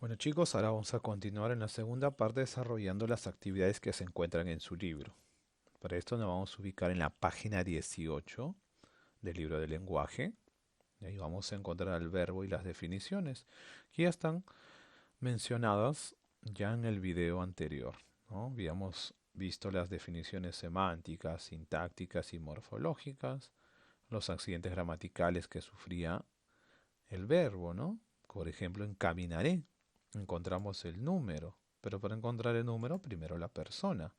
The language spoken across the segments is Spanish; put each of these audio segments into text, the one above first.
Bueno chicos, ahora vamos a continuar en la segunda parte desarrollando las actividades que se encuentran en su libro. Para esto nos vamos a ubicar en la página 18 del libro de lenguaje. Y ahí vamos a encontrar el verbo y las definiciones, que ya están mencionadas ya en el video anterior, ¿no? Habíamos visto las definiciones semánticas, sintácticas y morfológicas, los accidentes gramaticales que sufría el verbo, ¿no? Por ejemplo, en caminaré encontramos el número, pero para encontrar el número, primero la persona.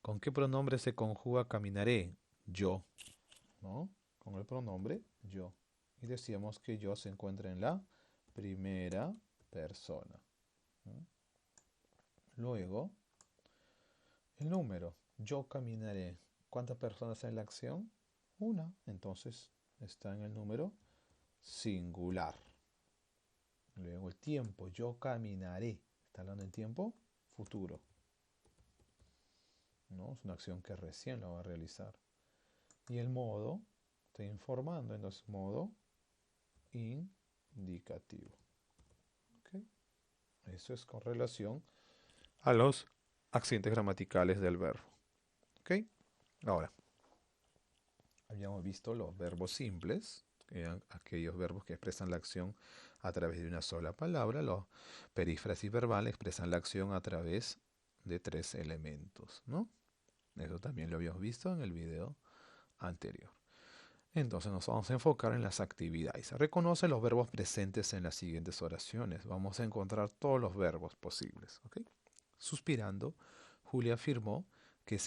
¿Con qué pronombre se conjuga caminaré? Yo, ¿no? Con el pronombre yo. Y decíamos que yo se encuentra en la primera persona. ¿No? Luego, el número. Yo caminaré. ¿Cuántas personas en la acción? Una. Entonces está en el número singular. Luego el tiempo. Yo caminaré. ¿Está hablando del tiempo? Futuro. ¿No? Es una acción que recién lo va a realizar. Y el modo, estoy informando, entonces modo indicativo. ¿Ok? Eso es con relación a los accidentes gramaticales del verbo. ¿Ok? Ahora, habíamos visto los verbos simples, que eran aquellos verbos que expresan la acción a través de una sola palabra. Los perífrasis verbales expresan la acción a través de tres elementos, ¿no? Eso también lo habíamos visto en el video anterior. Entonces nos vamos a enfocar en las actividades. Reconoce los verbos presentes en las siguientes oraciones. Vamos a encontrar todos los verbos posibles. ¿Ok? Suspirando, Julia afirmó que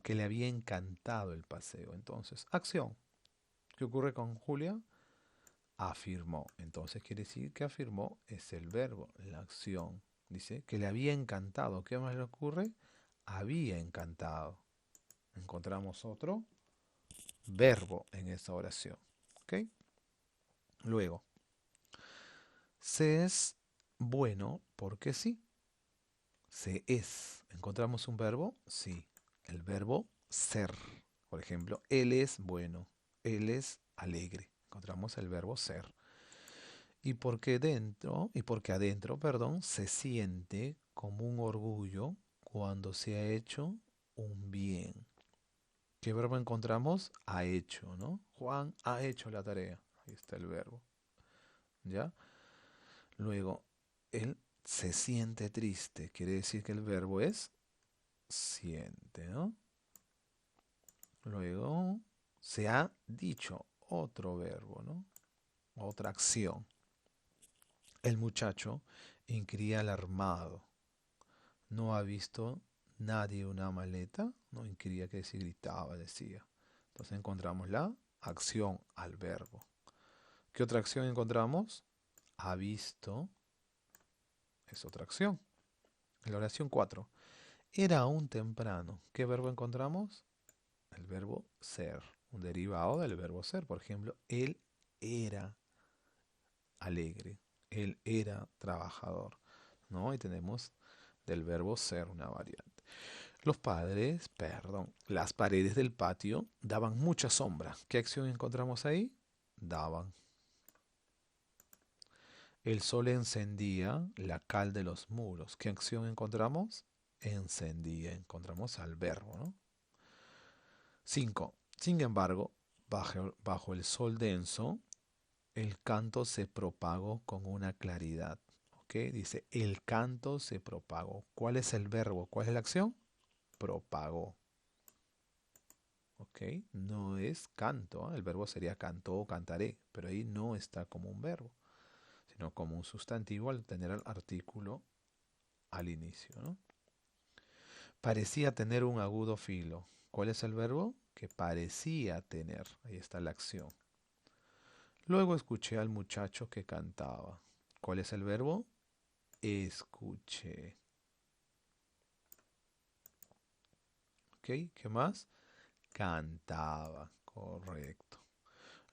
que le había encantado el paseo. Entonces, acción. ¿Qué ocurre con Julia? Afirmó. Entonces quiere decir que afirmó es el verbo, la acción. Dice que le había encantado. ¿Qué más le ocurre? Había encantado. Encontramos otro verbo en esa oración. ¿Ok? Luego, se es bueno porque sí. Se es. ¿Encontramos un verbo? Sí. El verbo ser. Por ejemplo, él es bueno. Él es alegre. Encontramos el verbo ser. Y porque adentro, perdón, se siente como un orgullo cuando se ha hecho un bien. ¿Qué verbo encontramos? Ha hecho, ¿no? Juan ha hecho la tarea. Ahí está el verbo. ¿Ya? Luego, él se siente triste. Quiere decir que el verbo es siente, ¿no? Luego, se ha dicho otro verbo, ¿no? Otra acción. El muchacho inquiría alarmado. No ha visto nadie una maleta. No inquiría que decir gritaba, decía. Entonces encontramos la acción al verbo. ¿Qué otra acción encontramos? Ha visto es otra acción. En la oración 4. Era aún temprano. ¿Qué verbo encontramos? El verbo ser. Un derivado del verbo ser. Por ejemplo, él era alegre. Él era trabajador. ¿No? Y tenemos del verbo ser una variante. Las paredes del patio daban mucha sombra. ¿Qué acción encontramos ahí? Daban. El sol encendía la cal de los muros. ¿Qué acción encontramos? Encendía. Encontramos al verbo, ¿no? 5. Sin embargo, bajo el sol denso, el canto se propagó con una claridad. ¿Ok? Dice, el canto se propagó. ¿Cuál es el verbo? ¿Cuál es la acción? Propagó. ¿Ok? No es canto. ¿Eh? El verbo sería cantó o cantaré, pero ahí no está como un verbo, sino como un sustantivo al tener el artículo al inicio, ¿no? Parecía tener un agudo filo. ¿Cuál es el verbo? Que parecía tener. Ahí está la acción. Luego escuché al muchacho que cantaba. ¿Cuál es el verbo? Escuché. ¿Ok? ¿Qué más? Cantaba. Correcto.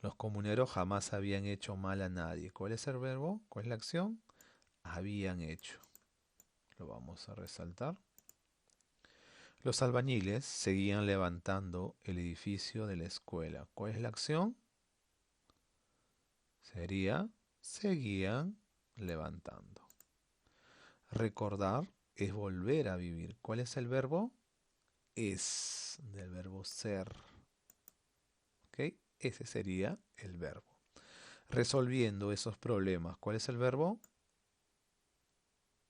Los comuneros jamás habían hecho mal a nadie. ¿Cuál es el verbo? ¿Cuál es la acción? Habían hecho. Lo vamos a resaltar. Los albañiles seguían levantando el edificio de la escuela. ¿Cuál es la acción? Sería seguían levantando. Recordar es volver a vivir. ¿Cuál es el verbo? Es, del verbo ser. ¿Ok? Ese sería el verbo. Resolviendo esos problemas. ¿Cuál es el verbo?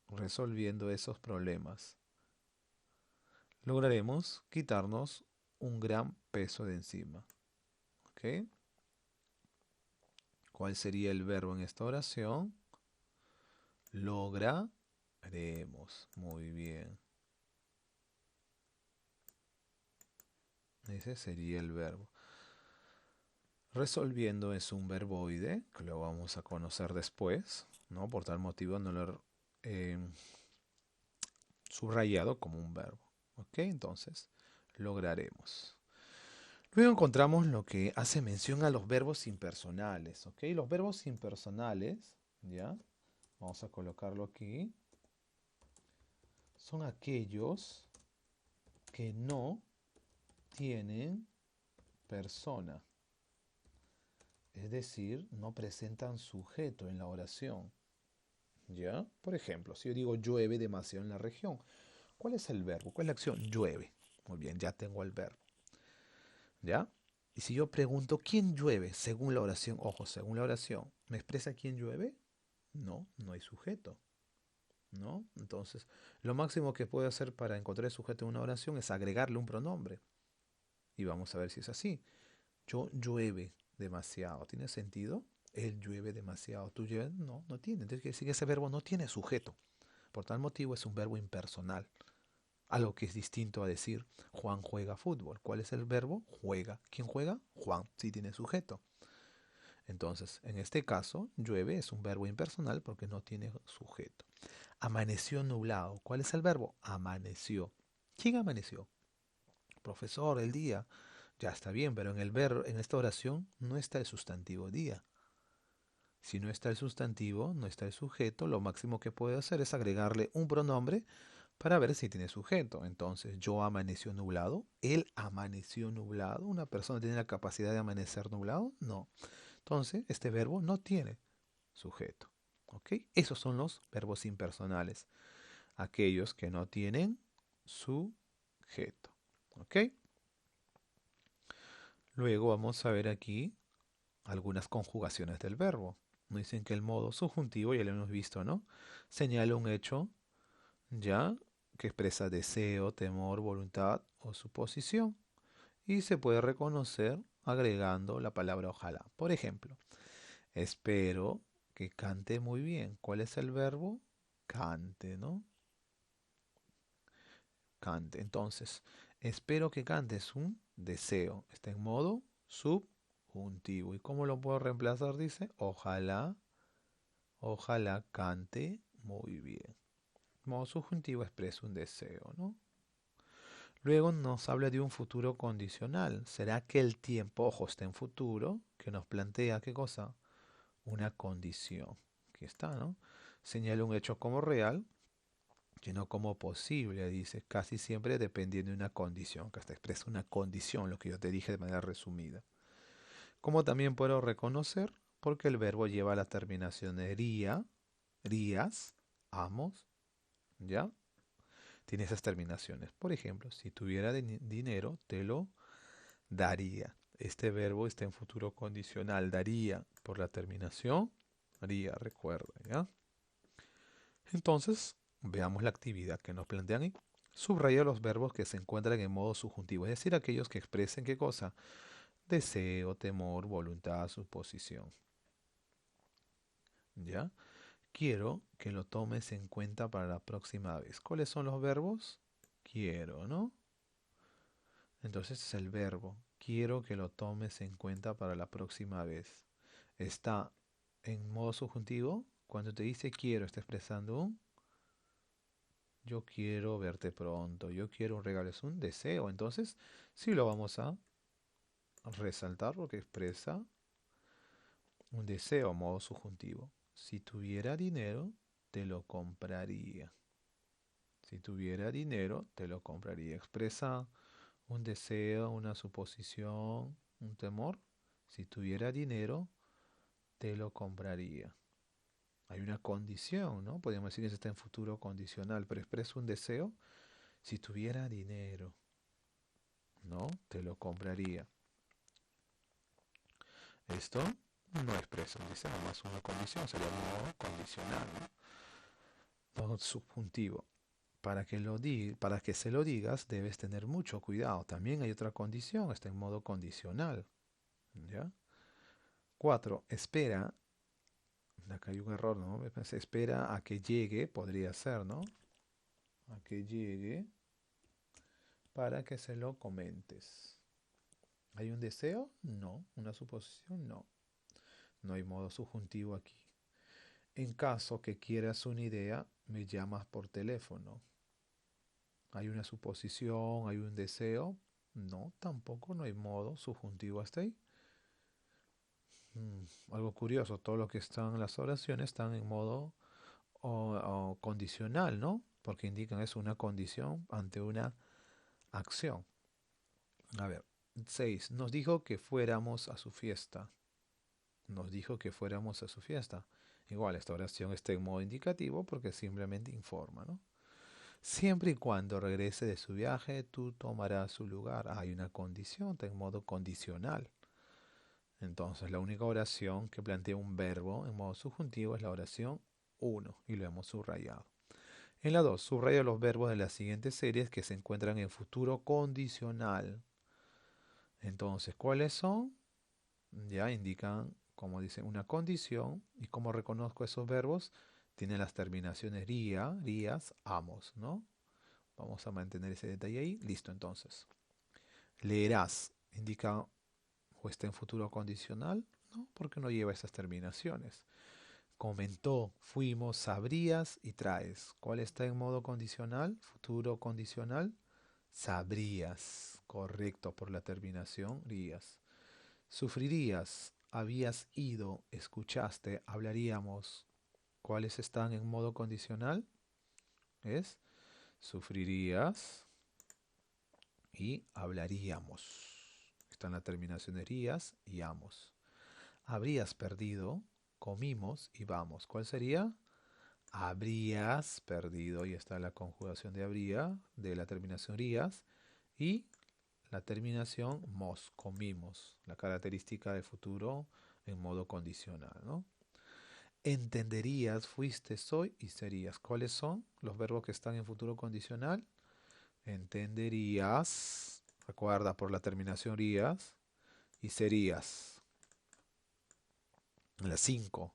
Resolviendo esos problemas. Lograremos quitarnos un gran peso de encima. ¿Ok? ¿Cuál sería el verbo en esta oración? Lograremos. Muy bien. Ese sería el verbo. Resolviendo es un verboide, que lo vamos a conocer después, ¿no? Por tal motivo no lo he subrayado como un verbo. ¿Ok? Entonces, lograremos. Luego encontramos lo que hace mención a los verbos impersonales. ¿Ok? Los verbos impersonales, ¿ya? Vamos a colocarlo aquí. Son aquellos que no tienen persona. Es decir, no presentan sujeto en la oración. ¿Ya? Por ejemplo, si yo digo llueve demasiado en la región, ¿cuál es el verbo? ¿Cuál es la acción? Llueve. Muy bien, ya tengo el verbo. ¿Ya? Y si yo pregunto ¿quién llueve? Según la oración, ojo, según la oración, ¿me expresa quién llueve? No, no hay sujeto. ¿No? Entonces, lo máximo que puedo hacer para encontrar el sujeto en una oración es agregarle un pronombre. Y vamos a ver si es así. Yo llueve demasiado. ¿Tiene sentido? Él llueve demasiado. ¿Tú llueves? No, no tiene. Entonces quiere decir que ese verbo no tiene sujeto. Por tal motivo es un verbo impersonal. Algo que es distinto a decir Juan juega fútbol. ¿Cuál es el verbo? Juega. ¿Quién juega? Juan. Sí tiene sujeto. Entonces, en este caso, llueve es un verbo impersonal porque no tiene sujeto. Amaneció nublado. ¿Cuál es el verbo? Amaneció. ¿Quién amaneció? Profesor, el día. Ya está bien, pero en el verbo, en esta oración no está el sustantivo día. Si no está el sustantivo, no está el sujeto, lo máximo que puedo hacer es agregarle un pronombre para ver si tiene sujeto. Entonces, yo amaneció nublado, él amaneció nublado. ¿Una persona tiene la capacidad de amanecer nublado? No. Entonces, este verbo no tiene sujeto. ¿Ok? Esos son los verbos impersonales, aquellos que no tienen sujeto. ¿Ok? Luego vamos a ver aquí algunas conjugaciones del verbo. Nos dicen que el modo subjuntivo, ya lo hemos visto, ¿no? Señala un hecho, ya, que expresa deseo, temor, voluntad o suposición. Y se puede reconocer agregando la palabra ojalá. Por ejemplo, espero que cante muy bien. ¿Cuál es el verbo? Cante, ¿no? Cante. Entonces, espero que cantes un deseo. Está en modo subjuntivo. ¿Y cómo lo puedo reemplazar? Dice, ojalá, ojalá cante muy bien. Modo subjuntivo expresa un deseo, ¿no? Luego nos habla de un futuro condicional. ¿Será que el tiempo, ojo, está en futuro? Que nos plantea, ¿qué cosa? Una condición. Aquí está, ¿no? Señala un hecho como real, sino como posible, dice, casi siempre dependiendo de una condición, que hasta expresa una condición, lo que yo te dije de manera resumida. Como también puedo reconocer, porque el verbo lleva la terminación de ría, rías, amos, ¿ya? Tiene esas terminaciones. Por ejemplo, si tuviera dinero, te lo daría. Este verbo está en futuro condicional, daría, por la terminación, haría, recuerda, ¿ya? Entonces, veamos la actividad que nos plantean ahí. Subraya los verbos que se encuentran en modo subjuntivo, es decir, aquellos que expresen qué cosa: deseo, temor, voluntad, suposición. ¿Ya? Quiero que lo tomes en cuenta para la próxima vez. ¿Cuáles son los verbos? Quiero, ¿no? Entonces es el verbo. Quiero que lo tomes en cuenta para la próxima vez. Está en modo subjuntivo. Cuando te dice quiero, está expresando un yo quiero verte pronto, yo quiero un regalo, es un deseo. Entonces, sí lo vamos a resaltar porque expresa un deseo a modo subjuntivo. Si tuviera dinero, te lo compraría. Si tuviera dinero, te lo compraría. Expresa un deseo, una suposición, un temor. Si tuviera dinero, te lo compraría. Hay una condición, ¿no? Podríamos decir que eso está en futuro condicional, pero expreso un deseo. Si tuviera dinero, ¿no? Te lo compraría. Esto no expresa un deseo, más una condición, sería un modo condicional, ¿no? No subjuntivo. Para que se lo digas, debes tener mucho cuidado. También hay otra condición, está en modo condicional, ¿ya? 4. Espera. Acá hay un error, ¿no? Me pensé, espera a que llegue, podría ser, ¿no? A que llegue para que se lo comentes. ¿Hay un deseo? No. ¿Una suposición? No. No hay modo subjuntivo aquí. En caso que quieras una idea, me llamas por teléfono. ¿Hay una suposición? ¿Hay un deseo? No, tampoco no hay modo subjuntivo hasta ahí. Algo curioso, todo lo que están en las oraciones están en modo o condicional, ¿no? Porque indican es una condición ante una acción. A ver, 6. Nos dijo que fuéramos a su fiesta. Nos dijo que fuéramos a su fiesta. Igual, esta oración está en modo indicativo porque simplemente informa, ¿no? Siempre y cuando regrese de su viaje, tú tomarás su lugar. Hay una condición, está en modo condicional. Entonces, la única oración que plantea un verbo en modo subjuntivo es la oración 1 y lo hemos subrayado. En la 2, subraya los verbos de las siguientes series que se encuentran en futuro condicional. Entonces, ¿cuáles son? Ya indican, como dicen, una condición. ¿Y cómo reconozco esos verbos? Tienen las terminaciones ría, rías, amos, ¿no? Vamos a mantener ese detalle ahí. Listo, entonces. Leerás, indica o está en futuro condicional, ¿no? Porque no lleva esas terminaciones. Comentó, fuimos, sabrías y traes. ¿Cuál está en modo condicional? Futuro condicional. Sabrías. Correcto, por la terminación rías. Sufrirías. Habías ido, escuchaste, hablaríamos. ¿Cuáles están en modo condicional? Es sufrirías y hablaríamos. Están las terminaciones rías y amos. Habrías perdido, comimos y vamos. ¿Cuál sería? Habrías perdido, y está la conjugación de habría, de la terminación rías, y la terminación mos, comimos, la característica de futuro en modo condicional, ¿no? Entenderías, fuiste, soy y serías. ¿Cuáles son los verbos que están en futuro condicional? Entenderías, recuerda por la terminación rías, y serías. La 5.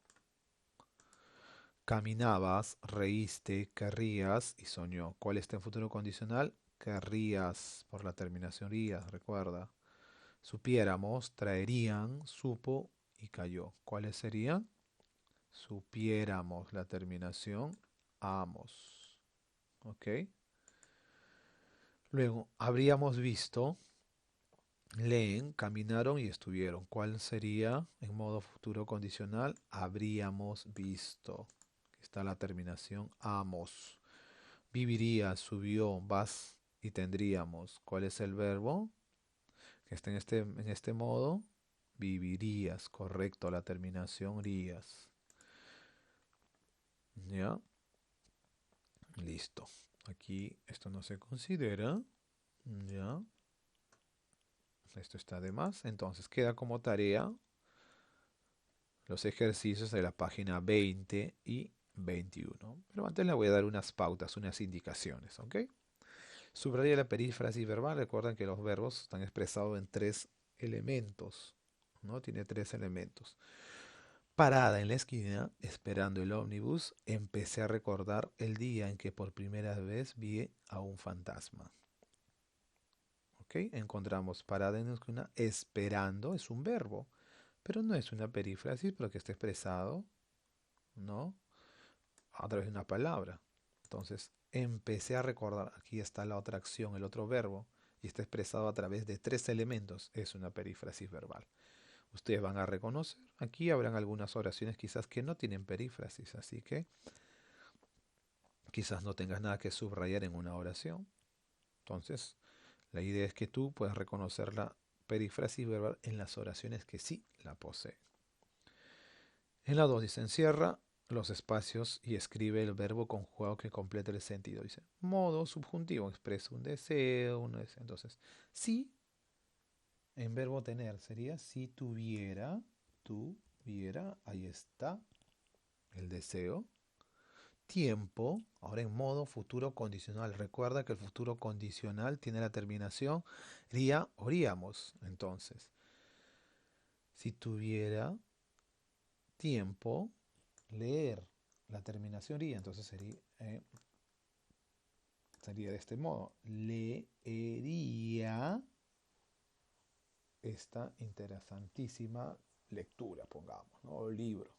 Caminabas, reíste, querrías y soñó. ¿Cuál está en futuro condicional? Querrías, por la terminación rías, recuerda. Supiéramos, traerían, supo y cayó. ¿Cuáles serían? Supiéramos, la terminación amos. ¿Ok? Luego, habríamos visto, leen, caminaron y estuvieron. ¿Cuál sería en modo futuro condicional? Habríamos visto. Aquí está la terminación amos. Viviría, subió, vas y tendríamos. ¿Cuál es el verbo que está en este modo? Vivirías, correcto, la terminación rías. ¿Ya? Listo. Aquí esto no se considera. ¿Ya? Esto está de más. Entonces queda como tarea los ejercicios de la página 20 y 21. Pero antes le voy a dar unas pautas, unas indicaciones, ¿ok? Subraya la perífrasis verbal. Recuerden que los verbos están expresados en tres elementos, ¿no? Tiene tres elementos. Parada en la esquina, esperando el ómnibus, empecé a recordar el día en que por primera vez vi a un fantasma. ¿Ok? Encontramos parada en la esquina, esperando, es un verbo, pero no es una perífrasis porque está expresado, ¿no? A través de una palabra. Entonces, empecé a recordar, aquí está la otra acción, el otro verbo, y está expresado a través de tres elementos, es una perífrasis verbal. Ustedes van a reconocer, aquí habrán algunas oraciones quizás que no tienen perífrasis, así que quizás no tengas nada que subrayar en una oración. Entonces, la idea es que tú puedas reconocer la perífrasis verbal en las oraciones que sí la poseen. En la 2 dice, encierra los espacios y escribe el verbo conjugado que completa el sentido. Dice, modo subjuntivo, expresa un deseo, un deseo. Entonces, si en verbo tener sería si tuviera, tuviera, ahí está el deseo. Tiempo, ahora en modo futuro condicional. Recuerda que el futuro condicional tiene la terminación ría o ríamos. Entonces, si tuviera tiempo, leer la terminación ría, entonces sería de este modo. Leería esta interesantísima lectura, pongamos, ¿no? O libro.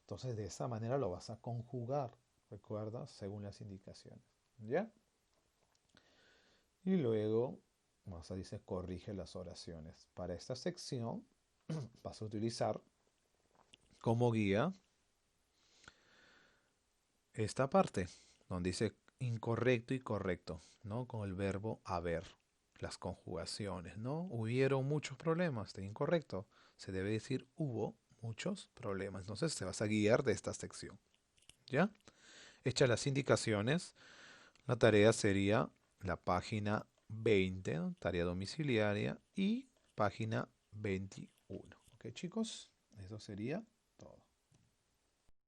Entonces, de esa manera lo vas a conjugar, recuerda, según las indicaciones. ¿Ya? Y luego, más dice, corrige las oraciones. Para esta sección vas a utilizar como guía esta parte, donde dice incorrecto y correcto, ¿no? Con el verbo haber, las conjugaciones, ¿no? Hubieron muchos problemas, de incorrecto. Se debe decir hubo muchos problemas. Entonces te vas a guiar de esta sección, ¿ya? Hechas las indicaciones, la tarea sería la página 20, ¿no? Tarea domiciliaria, y página 21. ¿Ok, chicos? Eso sería